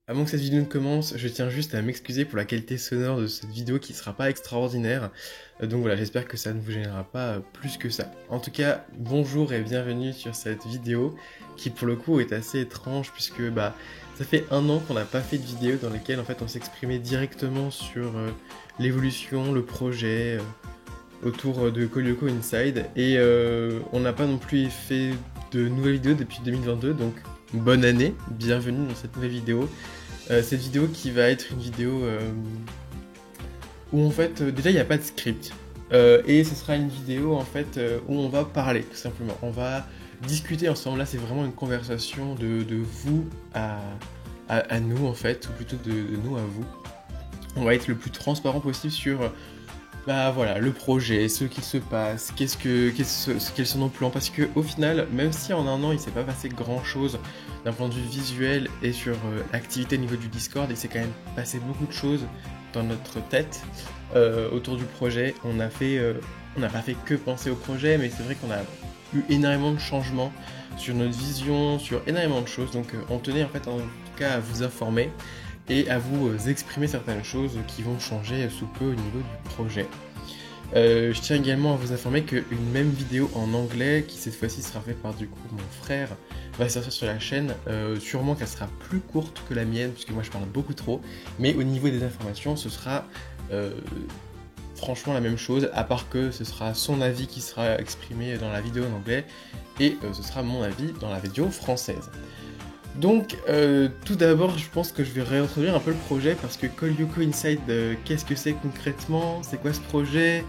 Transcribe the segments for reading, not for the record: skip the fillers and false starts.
Avant que cette vidéo ne commence, je tiens juste à m'excuser pour la qualité sonore de cette vidéo qui sera pas extraordinaire. Donc voilà, j'espère que ça ne vous gênera pas plus que ça. En tout cas, bonjour et bienvenue sur cette vidéo qui pour le coup est assez étrange puisque ça fait un an qu'on n'a pas fait de vidéo dans laquelle en fait on s'exprimait directement sur l'évolution, le projet autour de Kolyoko Inside et on n'a pas non plus fait de nouvelles vidéos depuis 2022, donc bonne année, bienvenue dans cette nouvelle vidéo. Cette vidéo qui va être une vidéo où en fait déjà il n'y a pas de script. Et ce sera une vidéo en fait où on va parler tout simplement. On va discuter ensemble. Là c'est vraiment une conversation de vous à nous en fait, ou plutôt de nous à vous. On va être le plus transparent possible sur voilà, le projet, ce qu'il se passe, quels sont nos plans, parce que au final, même si en un an il s'est pas passé grand chose d'un point de vue visuel et sur l'activité au niveau du Discord, il s'est quand même passé beaucoup de choses dans notre tête autour du projet. On n'a pas fait que penser au projet, mais c'est vrai qu'on a eu énormément de changements sur notre vision, sur énormément de choses, donc on tenait en fait en tout cas à vous informer et à vous exprimer certaines choses qui vont changer sous peu au niveau du projet. Je tiens également à vous informer qu'une même vidéo en anglais, qui cette fois-ci sera faite par du coup mon frère, va sortir sur la chaîne. Sûrement qu'elle sera plus courte que la mienne, puisque moi je parle beaucoup trop, mais au niveau des informations, ce sera franchement la même chose, à part que ce sera son avis qui sera exprimé dans la vidéo en anglais, et ce sera mon avis dans la vidéo française. Donc, tout d'abord, je pense que je vais réintroduire un peu le projet parce que Kolyoko Inside, qu'est-ce que c'est concrètement? C'est quoi ce projet?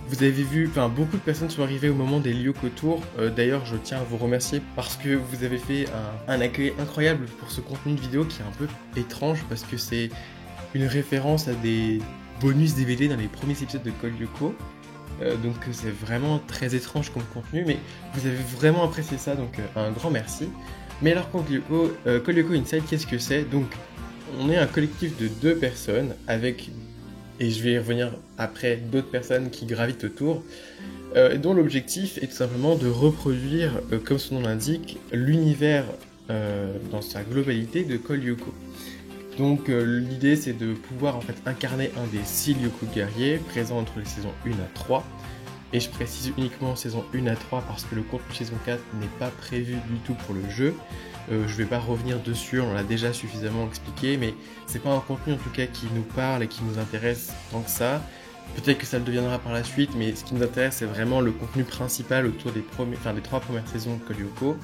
Vous avez vu, enfin, beaucoup de personnes sont arrivées au moment des Lyoko Tours. D'ailleurs, je tiens à vous remercier parce que vous avez fait un accueil incroyable pour ce contenu de vidéo qui est un peu étrange parce que c'est une référence à des bonus DVD dans les premiers épisodes de Kolyoko. Donc, c'est vraiment très étrange comme contenu, mais vous avez vraiment apprécié ça, donc un grand merci. Mais alors, Kolyoko Inside, qu'est-ce que c'est? Donc, on est un collectif de deux personnes avec, et je vais y revenir après, d'autres personnes qui gravitent autour, dont l'objectif est tout simplement de reproduire, comme son nom l'indique, l'univers dans sa globalité de Kolyoko. Donc, l'idée c'est de pouvoir en fait incarner un des 6 Lyoko guerriers présents entre les saisons 1 à 3. Et je précise uniquement saison 1 à 3 parce que le contenu saison 4 n'est pas prévu du tout pour le jeu. Je vais pas revenir dessus, on l'a déjà suffisamment expliqué, mais c'est pas un contenu en tout cas qui nous parle et qui nous intéresse tant que ça. Peut-être que ça le deviendra par la suite, mais ce qui nous intéresse c'est vraiment le contenu principal autour des 3 premières saisons de Kolyoko.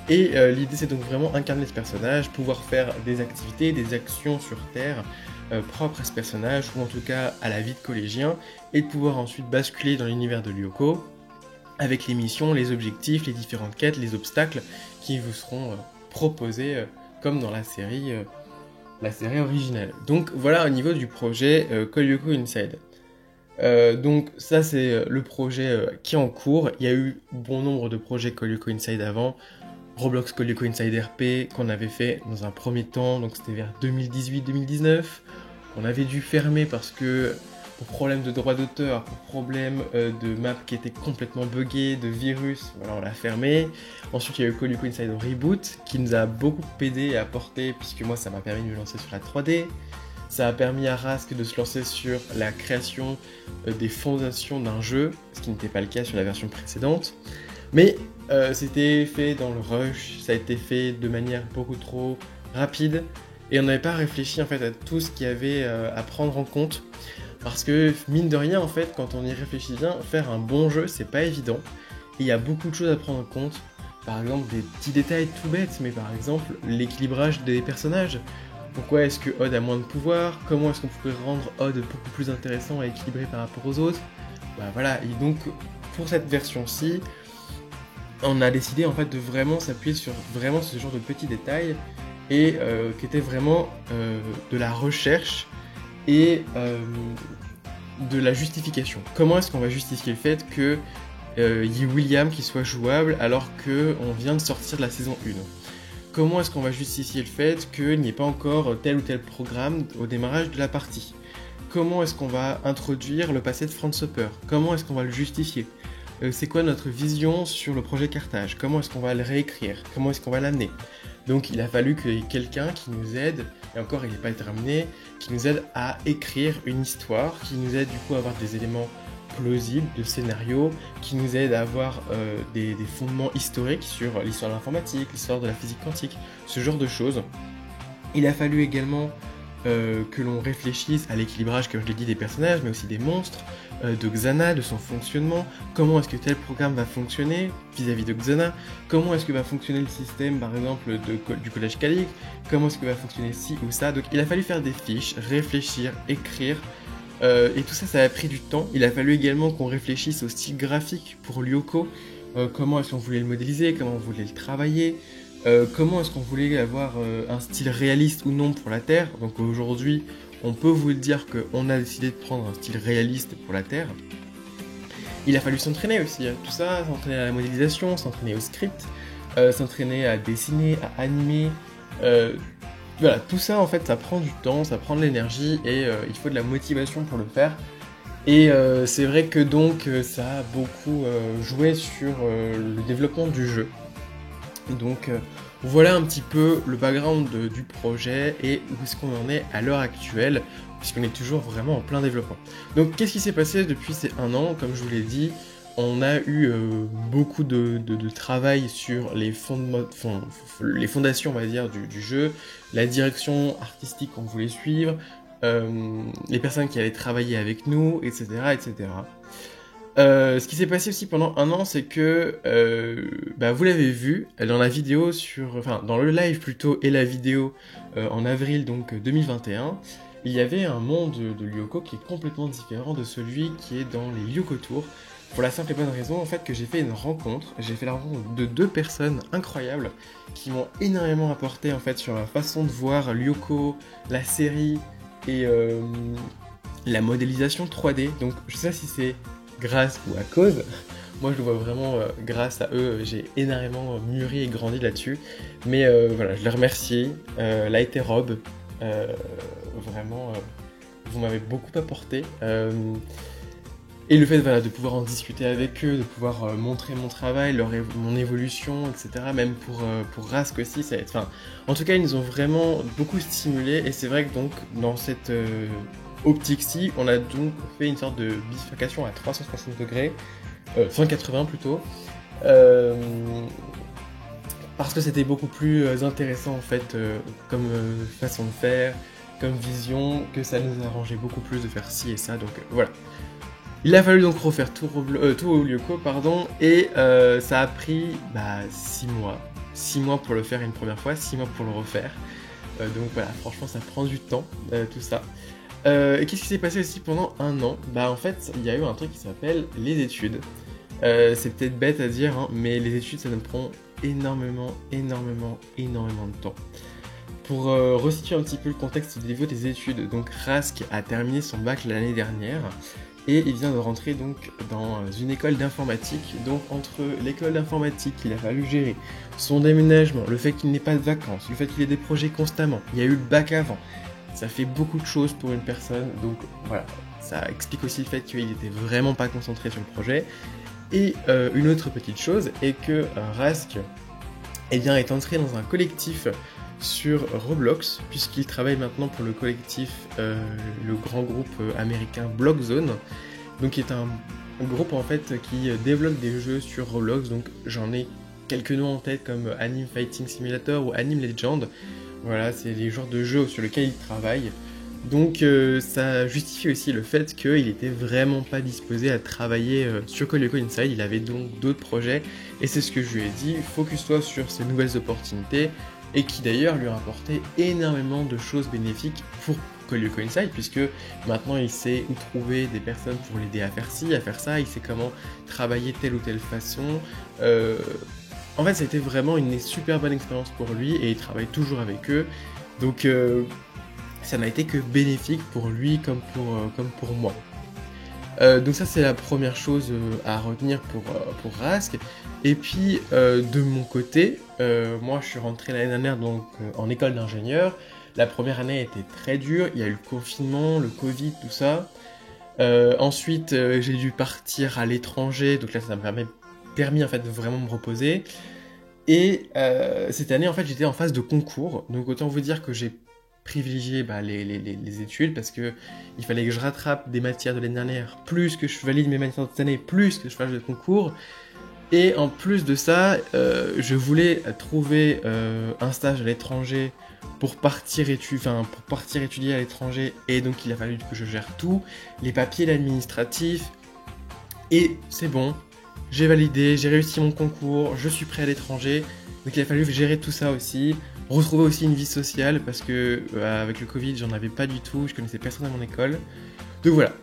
Et l'idée c'est donc vraiment incarner ce personnage, pouvoir faire des activités, des actions sur Terre propres à ce personnage, ou en tout cas à la vie de collégien, et de pouvoir ensuite basculer dans l'univers de Lyoko, avec les missions, les objectifs, les différentes quêtes, les obstacles qui vous seront proposés comme dans la série originale. Donc voilà au niveau du projet Kolyoko Inside. Donc ça c'est le projet qui est en cours. Il y a eu bon nombre de projets Kolyoko Inside avant. Roblox Kolyoko Inside RP qu'on avait fait dans un premier temps, donc c'était vers 2018-2019. On avait dû fermer parce que pour problème de droit d'auteur, pour problème de map qui était complètement buggé, de virus, voilà, on l'a fermé. Ensuite, il y a eu Kolyoko Inside Reboot qui nous a beaucoup aidé et apporté, puisque moi ça m'a permis de me lancer sur la 3D. Ça a permis à Rask de se lancer sur la création des fondations d'un jeu, ce qui n'était pas le cas sur la version précédente. Mais c'était fait dans le rush, ça a été fait de manière beaucoup trop rapide et on n'avait pas réfléchi en fait à tout ce qu'il y avait à prendre en compte parce que mine de rien en fait quand on y réfléchit bien, faire un bon jeu c'est pas évident et il y a beaucoup de choses à prendre en compte. Par exemple des petits détails tout bêtes, mais par exemple l'équilibrage des personnages. Pourquoi est-ce que Odd a moins de pouvoir? Comment est-ce qu'on pourrait rendre Odd beaucoup plus intéressant et équilibré par rapport aux autres? Bah voilà, et donc pour cette version-ci, on a décidé en fait de vraiment s'appuyer sur vraiment ce genre de petits détails et qui était vraiment de la recherche et de la justification. Comment est-ce qu'on va justifier le fait que y ait William qui soit jouable alors qu'on vient de sortir de la saison 1? Comment est-ce qu'on va justifier le fait qu'il n'y ait pas encore tel ou tel programme au démarrage de la partie? Comment est-ce qu'on va introduire le passé de Franz Hopper? Comment est-ce qu'on va le justifier? c'est quoi notre vision sur le projet Carthage, comment est-ce qu'on va le réécrire, comment est-ce qu'on va l'amener. Donc il a fallu qu'il y ait quelqu'un qui nous aide, et encore il n'est pas terminé, qui nous aide à écrire une histoire, qui nous aide du coup à avoir des éléments plausibles de scénario, qui nous aide à avoir des fondements historiques sur l'histoire de l'informatique, l'histoire de la physique quantique, ce genre de choses. Il a fallu également que l'on réfléchisse à l'équilibrage, comme je l'ai dit, des personnages, mais aussi des monstres, de Xana, de son fonctionnement, comment est-ce que tel programme va fonctionner vis-à-vis de Xana, comment est-ce que va fonctionner le système, par exemple, du collège Calic, comment est-ce que va fonctionner ci ou ça. Donc il a fallu faire des fiches, réfléchir, écrire, et tout ça, ça a pris du temps. Il a fallu également qu'on réfléchisse au style graphique pour Lyoko, comment est-ce qu'on voulait le modéliser, comment on voulait le travailler, comment est-ce qu'on voulait avoir un style réaliste ou non pour la Terre. Donc aujourd'hui, on peut vous le dire qu'on a décidé de prendre un style réaliste pour la Terre. Il a fallu s'entraîner aussi, tout ça, s'entraîner à la modélisation, s'entraîner au script, s'entraîner à dessiner, à animer. Voilà, tout ça en fait, ça prend du temps, ça prend de l'énergie et il faut de la motivation pour le faire. Et c'est vrai que donc ça a beaucoup joué sur le développement du jeu. Donc voilà un petit peu le background du projet et où est-ce qu'on en est à l'heure actuelle, puisqu'on est toujours vraiment en plein développement. Donc qu'est-ce qui s'est passé depuis ces 1 an? Comme je vous l'ai dit, on a eu beaucoup de travail sur les fondations, on va dire, du jeu, la direction artistique qu'on voulait suivre, les personnes qui allaient travailler avec nous, etc. etc. Ce qui s'est passé aussi pendant 1 an, c'est que, vous l'avez vu dans la vidéo dans le live plutôt et la vidéo en avril donc 2021, il y avait un monde de Lyoko qui est complètement différent de celui qui est dans les Lyoko Tours. Pour la simple et bonne raison en fait que j'ai fait une rencontre, j'ai fait la rencontre de 2 personnes incroyables qui m'ont énormément apporté en fait sur ma façon de voir Lyoko, la série et la modélisation 3D. Donc je sais pas si c'est grâce ou à cause. Moi je le vois vraiment grâce à eux, j'ai énormément mûri et grandi là-dessus. Mais voilà, je les remercie. Light et Rob, vraiment, vous m'avez beaucoup apporté. Et le fait de pouvoir en discuter avec eux, de pouvoir montrer mon travail, mon évolution, etc. Même pour Rask aussi, en tout cas, ils nous ont vraiment beaucoup stimulé. Et c'est vrai que donc, dans cette optique-ci, on a donc fait une sorte de bifurcation à 360 degrés, 180 plutôt, parce que c'était beaucoup plus intéressant en fait, comme façon de faire, comme vision, que ça nous arrangeait beaucoup plus de faire ci et ça, donc voilà. Il a fallu donc refaire tout au Lyoko, et ça a pris 6 mois. 6 mois pour le faire une première fois, 6 mois pour le refaire. Donc voilà, franchement ça prend du temps, tout ça. Et qu'est-ce qui s'est passé aussi pendant 1 an? En fait, il y a eu un truc qui s'appelle les études. C'est peut-être bête à dire, hein, mais les études ça nous prend énormément de temps. Pour resituer un petit peu le contexte du niveau des études, donc Rask a terminé son bac l'année dernière. Et il vient de rentrer donc dans une école d'informatique. Donc entre l'école d'informatique qu'il a fallu gérer, son déménagement, le fait qu'il n'ait pas de vacances, le fait qu'il ait des projets constamment, il y a eu le bac avant, ça fait beaucoup de choses pour une personne. Donc voilà, ça explique aussi le fait qu'il n'était vraiment pas concentré sur le projet. Et une autre petite chose est que Rask est entré dans un collectif sur Roblox, puisqu'il travaille maintenant pour le collectif, le grand groupe américain Blockzone, donc qui est un groupe en fait qui développe des jeux sur Roblox. Donc j'en ai quelques noms en tête comme Anime Fighting Simulator ou Anime Legend. Voilà, c'est les genres de jeux sur lesquels il travaille. Donc ça justifie aussi le fait qu'il était vraiment pas disposé à travailler sur Call Lyoko Inside. Il avait donc d'autres projets, et c'est ce que je lui ai dit, focus-toi sur ces nouvelles opportunités, et qui d'ailleurs lui a apporté énormément de choses bénéfiques pour Call Lyoko Inside, puisque maintenant il sait où trouver des personnes pour l'aider à faire ci, à faire ça, il sait comment travailler telle ou telle façon. En fait, ça a été vraiment une super bonne expérience pour lui, et il travaille toujours avec eux, donc ça n'a été que bénéfique pour lui comme pour moi. Donc ça c'est la première chose à retenir pour Rask. Et puis de mon côté, moi je suis rentré l'année dernière donc en école d'ingénieur. La première année a été très dure, il y a eu le confinement, le Covid, tout ça. Ensuite, j'ai dû partir à l'étranger, donc là ça m'a permis en fait de vraiment me reposer. Et cette année en fait j'étais en phase de concours, donc autant vous dire que j'ai privilégié les études parce que il fallait que je rattrape des matières de l'année dernière, plus que je valide mes matières de cette année, plus que je fasse le concours. Et en plus de ça, je voulais trouver un stage à l'étranger pour partir étudier à l'étranger, et donc il a fallu que je gère tout, les papiers, l'administratif, et c'est bon, j'ai validé, j'ai réussi mon concours, je suis prêt à l'étranger, donc il a fallu gérer tout ça aussi, retrouver aussi une vie sociale, parce que avec le Covid, j'en avais pas du tout, je connaissais personne à mon école, donc voilà.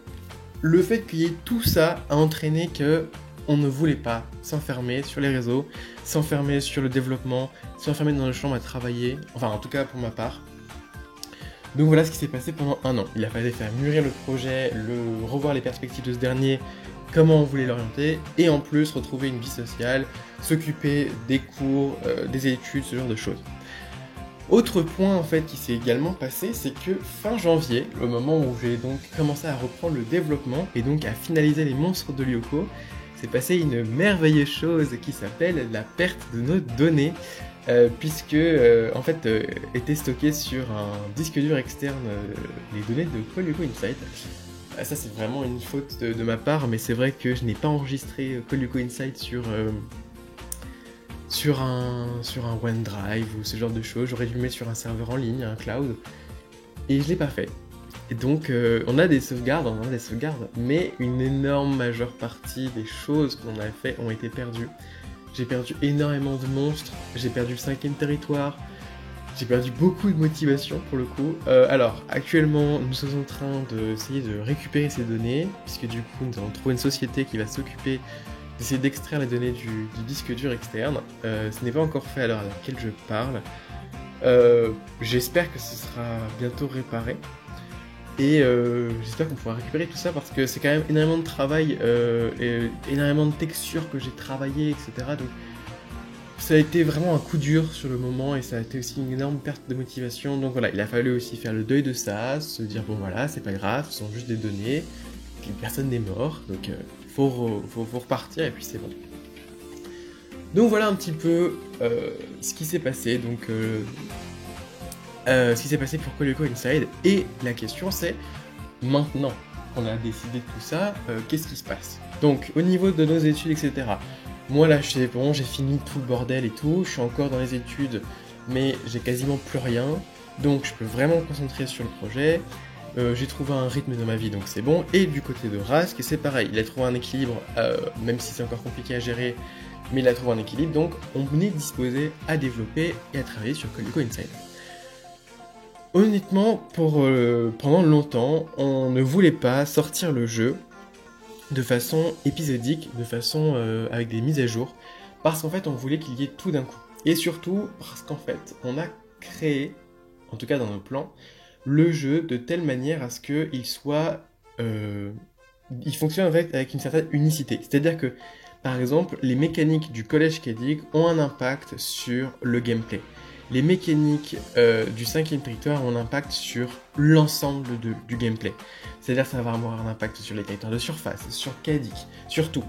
Le fait qu'il y ait tout ça a entraîné que on ne voulait pas s'enfermer sur les réseaux, s'enfermer sur le développement, s'enfermer dans une chambre à travailler, enfin en tout cas pour ma part. Donc voilà ce qui s'est passé pendant un an. Il a fallu faire mûrir le projet, revoir les perspectives de ce dernier, comment on voulait l'orienter, et en plus retrouver une vie sociale, s'occuper des cours, des études, ce genre de choses. Autre point en fait qui s'est également passé, c'est que fin janvier, le moment où j'ai donc commencé à reprendre le développement et donc à finaliser les monstres de Lyoko, s'est passé une merveilleuse chose qui s'appelle la perte de nos données, puisque en fait étaient stockées sur un disque dur externe les données de Call Lyoko Insight. Ça c'est vraiment une faute de ma part, mais c'est vrai que je n'ai pas enregistré Call Lyoko Insight sur un OneDrive ou ce genre de choses. J'aurais dû le mettre sur un serveur en ligne, un cloud, et je l'ai pas fait. Et donc on a des sauvegardes, mais une énorme majeure partie des choses qu'on a fait ont été perdues. J'ai perdu énormément de monstres, j'ai perdu le 5e territoire, j'ai perdu beaucoup de motivation pour le coup. Alors actuellement nous sommes en train d'essayer de récupérer ces données, puisque du coup nous allons trouver une société qui va s'occuper d'essayer d'extraire les données du disque dur externe. Ce n'est pas encore fait à l'heure à laquelle je parle. J'espère que ce sera bientôt réparé. Et j'espère qu'on pourra récupérer tout ça parce que c'est quand même énormément de travail et énormément de textures que j'ai travaillé, etc. Donc ça a été vraiment un coup dur sur le moment et ça a été aussi une énorme perte de motivation. Donc voilà, il a fallu aussi faire le deuil de ça, se dire bon voilà, c'est pas grave, ce sont juste des données, puis personne n'est mort, donc faut repartir et puis c'est bon. Donc voilà un petit peu ce qui s'est passé. Donc ce qui s'est passé pour Call Lyoko Inside, et la question c'est, maintenant qu'on a décidé de tout ça, qu'est-ce qui se passe? Donc au niveau de nos études, etc. Moi là c'est bon, j'ai fini tout le bordel et tout, je suis encore dans les études, mais j'ai quasiment plus rien, donc je peux vraiment me concentrer sur le projet, j'ai trouvé un rythme dans ma vie, donc c'est bon. Et du côté de Rask, c'est pareil, il a trouvé un équilibre, même si c'est encore compliqué à gérer, mais il a trouvé un équilibre, donc on est disposé à développer et à travailler sur Call Lyoko Inside. Honnêtement, pendant longtemps, on ne voulait pas sortir le jeu de façon épisodique, de façon avec des mises à jour, parce qu'en fait on voulait qu'il y ait tout d'un coup. Et surtout parce qu'en fait on a créé, en tout cas dans nos plans, le jeu de telle manière à ce qu'il soit... il fonctionne avec une certaine unicité. C'est-à-dire que, par exemple, les mécaniques du collège Kedig ont un impact sur le gameplay. Les mécaniques du 5e territoire ont un impact sur l'ensemble du gameplay. C'est-à-dire que ça va avoir un impact sur les territoires de surface, sur Kedig, sur tout.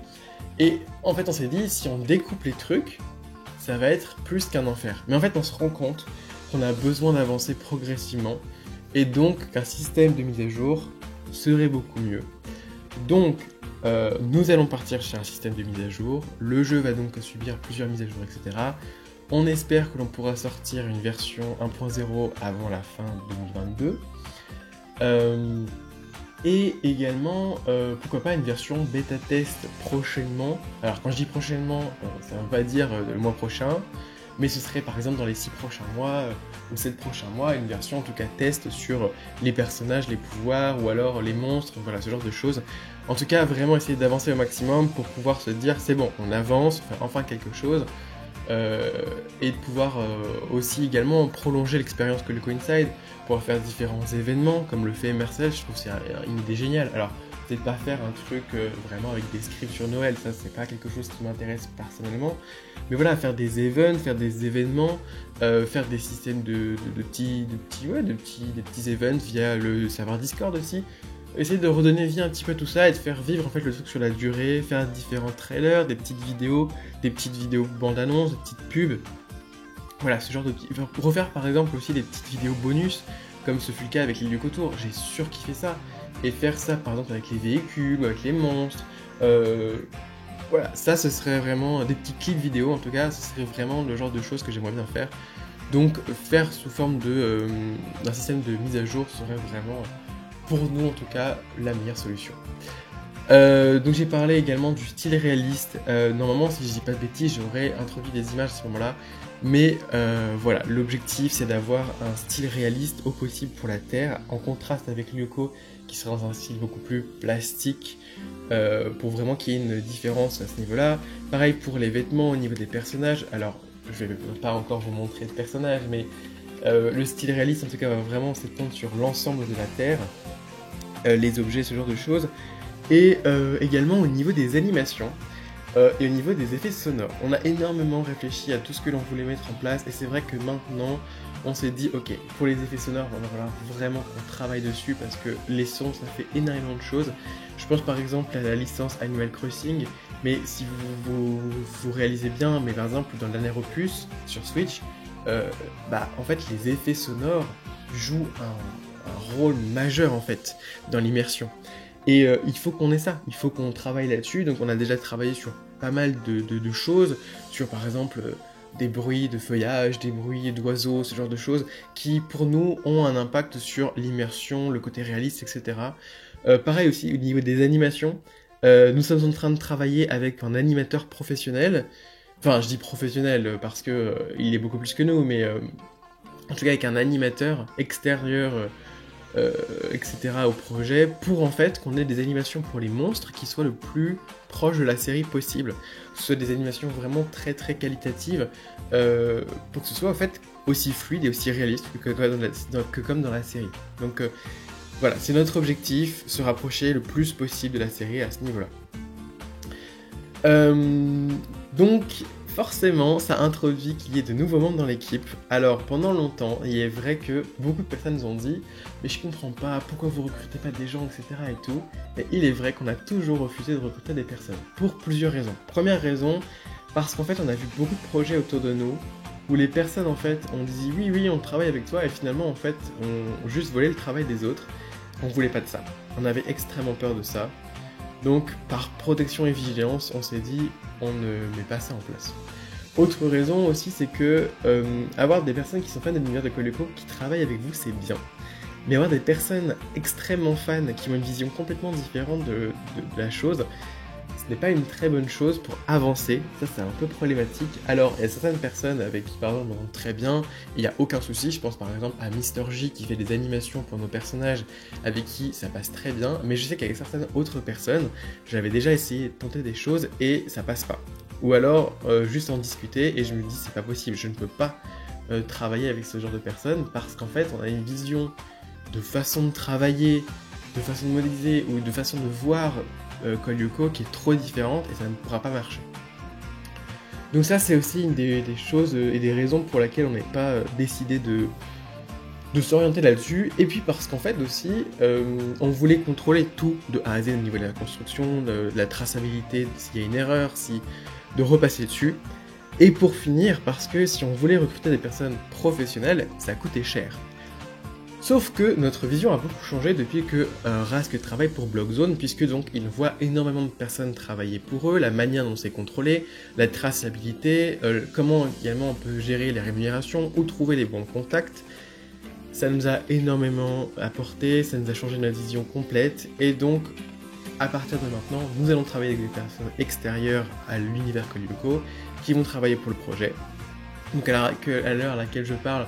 Et en fait on s'est dit, si on découpe les trucs, ça va être plus qu'un enfer. Mais en fait on se rend compte qu'on a besoin d'avancer progressivement, et donc qu'un système de mise à jour serait beaucoup mieux. Donc nous allons partir sur un système de mise à jour, le jeu va donc subir plusieurs mises à jour, etc. On espère que l'on pourra sortir une version 1.0 avant la fin 2022. Et également, pourquoi pas une version bêta test prochainement. Alors quand je dis prochainement, ça ne veut pas dire le mois prochain, mais ce serait par exemple dans les 6 prochains mois ou 7 prochains mois, une version en tout cas test sur les personnages, les pouvoirs ou alors les monstres, voilà ce genre de choses. En tout cas, vraiment essayer d'avancer au maximum pour pouvoir se dire c'est bon, on avance, faire enfin quelque chose. Et de pouvoir aussi également prolonger l'expérience Call Lyoko Inside, pouvoir faire différents événements comme le fait Marcel. Je trouve que c'est une idée géniale. Alors peut-être pas faire un truc vraiment avec des scripts sur Noël, ça c'est pas quelque chose qui m'intéresse personnellement, mais voilà, faire des events, faire des événements, faire des systèmes de petits events via le serveur Discord aussi. essayer de redonner vie un petit peu à tout ça et de faire vivre en fait le truc sur la durée, faire différents trailers, des petites vidéos bandes-annonces, des petites pubs. Voilà, ce genre de petits... Refaire par exemple aussi des petites vidéos bonus, comme ce fut le cas avec les lieux autour, j'ai surkiffé ça. Et faire ça par exemple avec les véhicules, ou avec les monstres, voilà, ça ce serait vraiment des petits clips vidéo en tout cas, ce serait vraiment le genre de choses que j'aimerais bien faire. Donc faire sous forme d'un système de mise à jour serait vraiment, pour nous en tout cas, la meilleure solution. Donc j'ai parlé également du style réaliste. Normalement, si je dis pas de bêtises, j'aurais introduit des images à ce moment-là. Mais voilà, l'objectif c'est d'avoir un style réaliste au possible pour la Terre, en contraste avec Lyoko qui sera dans un style beaucoup plus plastique, pour vraiment qu'il y ait une différence à ce niveau-là. Pareil pour les vêtements au niveau des personnages. Alors, je vais pas encore vous montrer de personnages, mais le style réaliste en tout cas va vraiment s'étendre sur l'ensemble de la Terre, les objets, ce genre de choses. Et également au niveau des animations et au niveau des effets sonores. On a énormément réfléchi à tout ce que l'on voulait mettre en place et c'est vrai que maintenant on s'est dit ok, pour les effets sonores il va falloir vraiment qu'on travaille dessus parce que les sons ça fait énormément de choses. Je pense par exemple à la licence Animal Crossing, mais si vous réalisez bien, mais par exemple dans le dernier opus sur Switch, en fait les effets sonores jouent un rôle majeur en fait dans l'immersion. Et il faut qu'on ait ça, il faut qu'on travaille là-dessus, donc on a déjà travaillé sur pas mal de choses, sur par exemple des bruits de feuillage, des bruits d'oiseaux, ce genre de choses, qui pour nous ont un impact sur l'immersion, le côté réaliste, etc. Pareil aussi au niveau des animations, nous sommes en train de travailler avec un animateur professionnel, enfin je dis professionnel parce que il est beaucoup plus que nous, mais en tout cas avec un animateur extérieur, etc. au projet, pour en fait qu'on ait des animations pour les monstres qui soient le plus proche de la série possible. Que ce soit des animations vraiment très très qualitatives, pour que ce soit en fait aussi fluide et aussi réaliste que comme dans la série. Donc voilà, c'est notre objectif, se rapprocher le plus possible de la série à ce niveau-là. Donc forcément, ça introduit qu'il y ait de nouveaux membres dans l'équipe. Alors, pendant longtemps, il est vrai que beaucoup de personnes nous ont dit « Mais je comprends pas, pourquoi vous recrutez pas des gens, etc. » et tout. Et il est vrai qu'on a toujours refusé de recruter des personnes, pour plusieurs raisons. Première raison, parce qu'en fait, on a vu beaucoup de projets autour de nous, où les personnes, en fait, ont dit « Oui, on travaille avec toi », et finalement, en fait, on juste volé le travail des autres. On voulait pas de ça. On avait extrêmement peur de ça. Donc, par protection et vigilance, on s'est dit, on ne met pas ça en place. Autre raison aussi, c'est que avoir des personnes qui sont fans de l'univers de Call Lyoko, qui travaillent avec vous, c'est bien. Mais avoir des personnes extrêmement fans, qui ont une vision complètement différente de la chose, ce n'est pas une très bonne chose pour avancer. Ça, c'est un peu problématique. Alors, il y a certaines personnes avec qui, par exemple, on très bien, il n'y a aucun souci. Je pense par exemple à Mr. J qui fait des animations pour nos personnages, avec qui ça passe très bien. Mais je sais qu'avec certaines autres personnes, j'avais déjà essayé de tenter des choses et ça passe pas. Ou alors, juste en discuter et je me dis, c'est pas possible, je ne peux pas travailler avec ce genre de personnes parce qu'en fait, on a une vision de façon de travailler, de façon de modéliser ou de façon de voir Call Lyoko qui est trop différente et ça ne pourra pas marcher. Donc ça c'est aussi une des choses et des raisons pour lesquelles on n'est pas décidé de s'orienter là-dessus, et puis parce qu'en fait aussi on voulait contrôler tout de A à Z au niveau de la construction, de la traçabilité, s'il y a une erreur, de repasser dessus, et pour finir parce que si on voulait recruter des personnes professionnelles, ça coûtait cher. Sauf que notre vision a beaucoup changé depuis que Rask travaille pour Blockzone, puisque donc il voit énormément de personnes travailler pour eux, la manière dont c'est contrôlé, la traçabilité, comment également on peut gérer les rémunérations, où trouver les bons contacts. Ça nous a énormément apporté, ça nous a changé notre vision complète, et donc à partir de maintenant, nous allons travailler avec des personnes extérieures à l'univers Call Lyoko, qui vont travailler pour le projet. Donc à l'heure à laquelle je parle,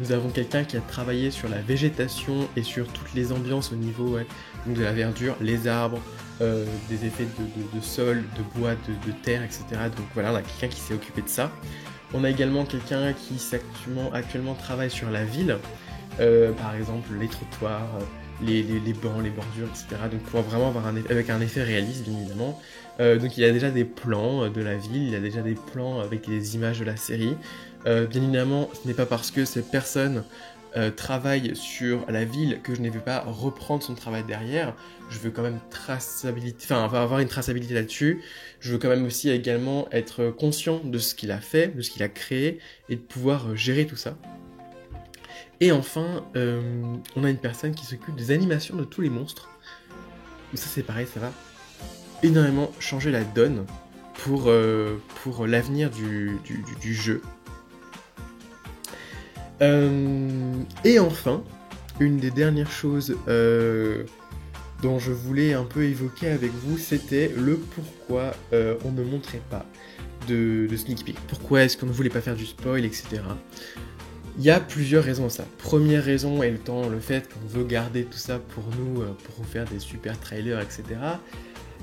nous avons quelqu'un qui a travaillé sur la végétation et sur toutes les ambiances au niveau donc de la verdure, les arbres, des effets de sol, de bois, de terre, etc. Donc voilà, on a quelqu'un qui s'est occupé de ça. On a également quelqu'un qui actuellement travaille sur la ville, par exemple les trottoirs, les bancs, les bordures, etc. Donc pour vraiment avoir avec un effet réaliste, bien évidemment. Donc il a déjà des plans de la ville, il a déjà des plans avec les images de la série. Bien évidemment, ce n'est pas parce que ces personnes travaille sur la ville, que je ne veux pas reprendre son travail derrière, je veux quand même avoir une traçabilité là-dessus, je veux quand même aussi également être conscient de ce qu'il a fait, de ce qu'il a créé, et de pouvoir gérer tout ça. Et enfin, on a une personne qui s'occupe des animations de tous les monstres. Ça c'est pareil, ça va énormément changer la donne pour l'avenir du jeu. Et enfin, une des dernières choses dont je voulais un peu évoquer avec vous, c'était le pourquoi on ne montrait pas de sneak peek. Pourquoi est-ce qu'on ne voulait pas faire du spoil, etc. Il y a plusieurs raisons à ça. Première raison étant le fait qu'on veut garder tout ça pour nous, pour vous faire des super trailers, etc.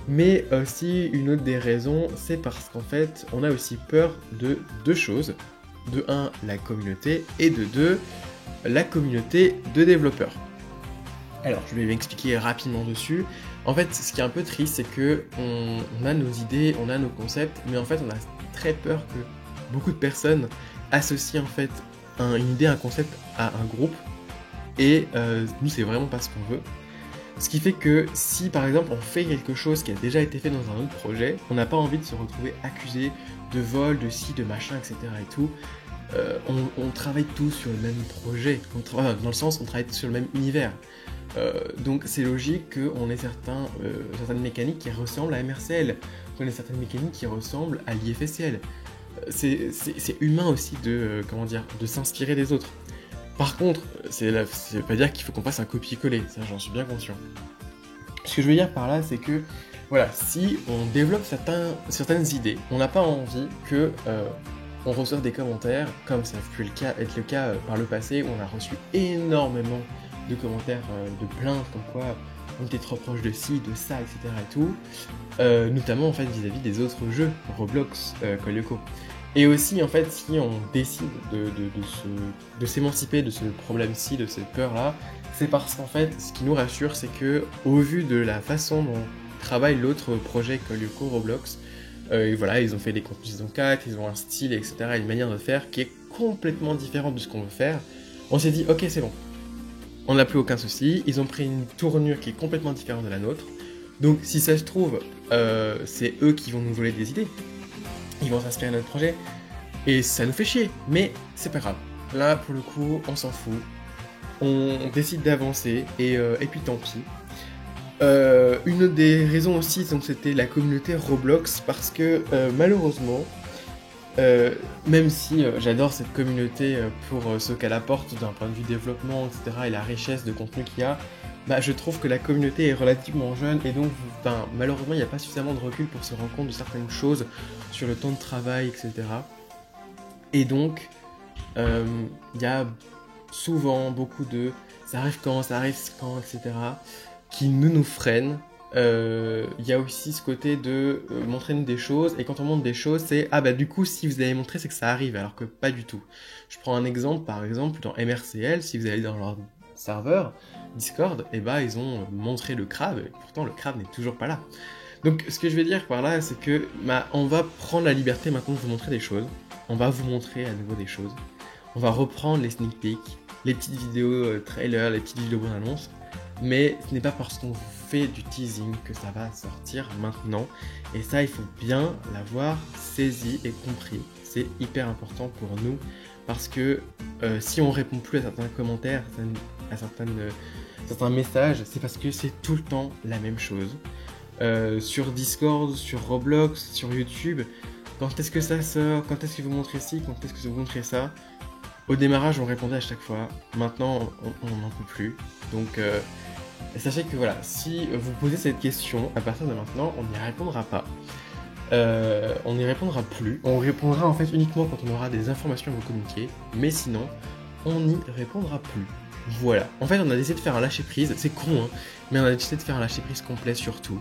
Mais aussi une autre des raisons, c'est parce qu'en fait, on a aussi peur de deux choses. De 1, la communauté, et de 2, la communauté de développeurs. Alors, je vais m'expliquer rapidement dessus. En fait, ce qui est un peu triste, c'est que on a nos idées, on a nos concepts, mais en fait, on a très peur que beaucoup de personnes associent en fait une idée, un concept à un groupe, et nous, c'est vraiment pas ce qu'on veut. Ce qui fait que si par exemple on fait quelque chose qui a déjà été fait dans un autre projet, on n'a pas envie de se retrouver accusé de vol, de ci, de machin, etc. et tout. On travaille tous sur le même projet, dans le sens on travaille sur le même univers. Donc c'est logique qu'on ait certaines mécaniques qui ressemblent à MRCL, qu'on ait certaines mécaniques qui ressemblent à l'IFSCL. C'est humain aussi de s'inspirer des autres. Par contre, ça veut pas dire qu'il faut qu'on fasse un copier-coller, ça j'en suis bien conscient. Ce que je veux dire par là, c'est que voilà, si on développe certaines idées, on n'a pas envie que on reçoive des commentaires, comme ça a pu être le cas par le passé, où on a reçu énormément de commentaires de plaintes, comme quoi on était trop proche de ci, de ça, etc. et tout, notamment en fait vis-à-vis des autres jeux, Roblox, Call Yoko. Et aussi, en fait, si on décide de s'émanciper de ce problème-ci, de cette peur-là, c'est parce qu'en fait, ce qui nous rassure, c'est que, au vu de la façon dont travaille l'autre projet Call Yoko, Roblox, et voilà, ils ont fait des contenus saison 4, ils ont un style, etc., une manière de faire qui est complètement différente de ce qu'on veut faire. On s'est dit, ok, c'est bon, on n'a plus aucun souci, ils ont pris une tournure qui est complètement différente de la nôtre, donc si ça se trouve, c'est eux qui vont nous voler des idées. Ils vont s'inspirer de notre projet, et ça nous fait chier, mais c'est pas grave. Là, pour le coup, on s'en fout. On décide d'avancer, et puis tant pis. Une des raisons aussi, donc, c'était la communauté Roblox, parce que malheureusement, même si j'adore cette communauté pour ce qu'elle apporte d'un point de vue développement, etc., et la richesse de contenu qu'il y a, je trouve que la communauté est relativement jeune et donc malheureusement il n'y a pas suffisamment de recul pour se rendre compte de certaines choses sur le temps de travail, etc. Et donc il y a souvent beaucoup de ça arrive quand, etc. qui nous freinent. Il y a aussi ce côté de montrer des choses, et quand on montre des choses, c'est du coup si vous avez montré c'est que ça arrive, alors que pas du tout. Je prends un exemple, par exemple dans MRCL, si vous allez dans leur serveur Discord, ils ont montré le crabe, et pourtant le crabe n'est toujours pas là. Donc ce que je vais dire par là, c'est que on va prendre la liberté maintenant de vous montrer des choses, on va vous montrer à nouveau des choses, on va reprendre les sneak peeks, les petites vidéos trailers, les petites vidéos bonnes annonces, mais ce n'est pas parce qu'on fait du teasing que ça va sortir maintenant, et ça il faut bien l'avoir saisi et compris, c'est hyper important pour nous, parce que si on répond plus à certains commentaires, à certains messages, c'est parce que c'est tout le temps la même chose. Sur Discord, sur Roblox, sur YouTube, quand est-ce que ça sort, quand est-ce que vous montrez ci, quand est-ce que vous montrez ça. Au démarrage, on répondait à chaque fois, maintenant on n'en peut plus. Donc sachez que voilà, si vous posez cette question, à partir de maintenant, on n'y répondra pas. On n'y répondra plus. On répondra en fait uniquement quand on aura des informations à vous communiquer, mais sinon, on n'y répondra plus. Voilà. En fait, on a décidé de faire un lâcher-prise, c'est con, hein, mais on a décidé de faire un lâcher-prise complet sur tout.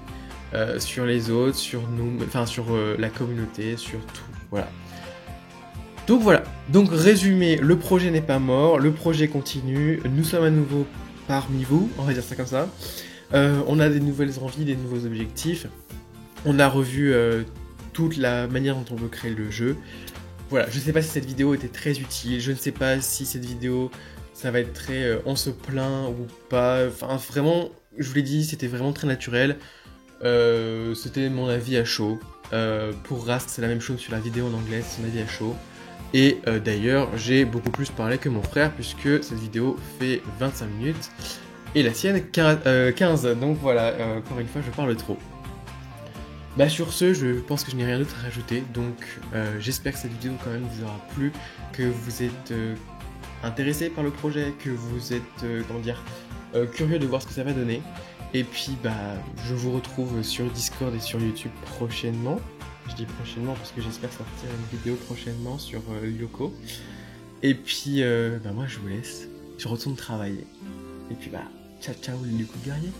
Sur les autres, sur nous, enfin sur la communauté, sur tout. Voilà. Donc voilà. Donc résumé, le projet n'est pas mort, le projet continue, nous sommes à nouveau parmi vous, on va dire ça comme ça. On a des nouvelles envies, des nouveaux objectifs. On a revu toute la manière dont on veut créer le jeu. Voilà, je ne sais pas si cette vidéo était très utile, je ne sais pas si cette vidéo ça va être très on se plaint ou pas, enfin vraiment, je vous l'ai dit, c'était vraiment très naturel, c'était mon avis à chaud. Pour Rast, c'est la même chose sur la vidéo en anglais, c'est son avis à chaud. Et d'ailleurs, j'ai beaucoup plus parlé que mon frère, puisque cette vidéo fait 25 minutes, et la sienne 15, donc voilà, encore une fois, je parle trop. Bah sur ce, je pense que je n'ai rien d'autre à rajouter, donc j'espère que cette vidéo quand même vous aura plu, que vous êtes intéressé par le projet, que vous êtes, curieux de voir ce que ça va donner. Et puis bah je vous retrouve sur Discord et sur YouTube prochainement. Je dis prochainement parce que j'espère sortir une vidéo prochainement sur Yoko. Et puis bah moi je vous laisse, je retourne travailler. Et puis bah ciao ciao les coups de guerrier.